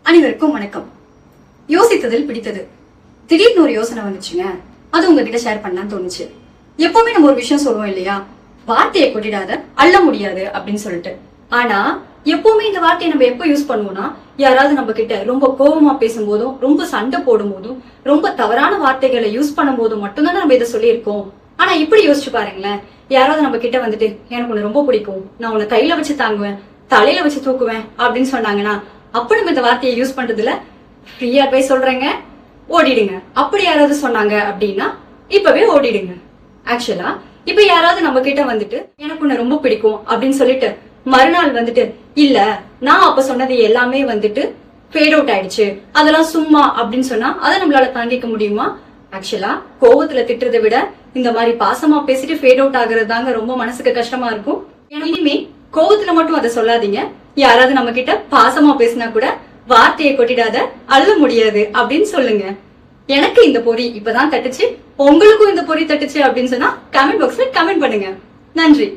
அனைவருக்கும் வணக்கம். யோசித்ததில் பிடித்தது. திடீர்னு ஒரு யோசனை வந்துச்சுங்க. அது உங்ககிட்ட ஷேர் பண்ணலாம்னு தோணுச்சு. எப்பவுமே நம்ம ஒரு விஷயம் சொல்லுவோம் இல்லையா, வார்த்தையை கொட்டிடாத அள்ள முடியாது அப்படின்னு சொல்லிட்டு. ஆனா எப்பவுமே இந்த வார்த்தையை நம்ம எப்ப யூஸ் பண்ணுவோம்னா, யாராவது நம்ம கிட்ட ரொம்ப கோபமா பேசும்போதும், ரொம்ப சண்டை போடும் போதும், ரொம்ப தவறான வார்த்தைகளை யூஸ் பண்ணும் போதும் மட்டும்தானே நம்ம இதை சொல்லியிருக்கோம். ஆனா இப்படி யோசிச்சு பாருங்களேன், யாராவது நம்ம கிட்ட வந்துட்டு எனக்கு உன்னை ரொம்ப பிடிக்கும், நான் உன்னை கையில வச்சு தாங்குவேன், தலையில வச்சு தூக்குவேன் அப்படின்னு சொன்னாங்கன்னா, அப்ப நம்ம இந்த வார்த்தையை யூஸ் பண்றதுல ஃப்ரீயா போய் சொல்றேங்க, ஓடிடுங்க. அப்படி யாராவது சொன்னாங்க அப்படின்னா இப்பவே ஓடிடுங்க. ஆக்சுவலா இப்ப யாராவது நம்ம கிட்ட வந்துட்டு எனக்கு உன்னை ரொம்ப பிடிக்கும் அப்படின்னு சொல்லிட்டு மறுநாள் வந்துட்டு இல்ல நான் அப்ப சொன்னது எல்லாமே வந்துட்டு ஃபேட் அவுட் ஆயிடுச்சு, அதெல்லாம் சும்மா அப்படின்னு சொன்னா அதை நம்மளால தாங்கிக்க முடியுமா? ஆக்சுவலா கோவத்துல திட்டுறதை விட இந்த மாதிரி பாசமா பேசிட்டு ஃபேட் அவுட் ஆகுறது தாங்க ரொம்ப மனசுக்கு கஷ்டமா இருக்கும். இனிமே கோவத்துல மட்டும் அதை சொல்லாதீங்க. யாராவது நம்ம கிட்ட பாசமா பேசினா கூட வார்த்தையை கொட்டிடாத அள்ள முடியாது அப்படின்னு சொல்லுங்க. எனக்கு இந்த பொறி இப்பதான் தட்டுச்சு, உங்களுக்கும் இந்த பொறி தட்டுச்சு அப்படின்னு சொன்னா கமெண்ட் பாக்ஸ்ல கமெண்ட் பண்ணுங்க. நன்றி.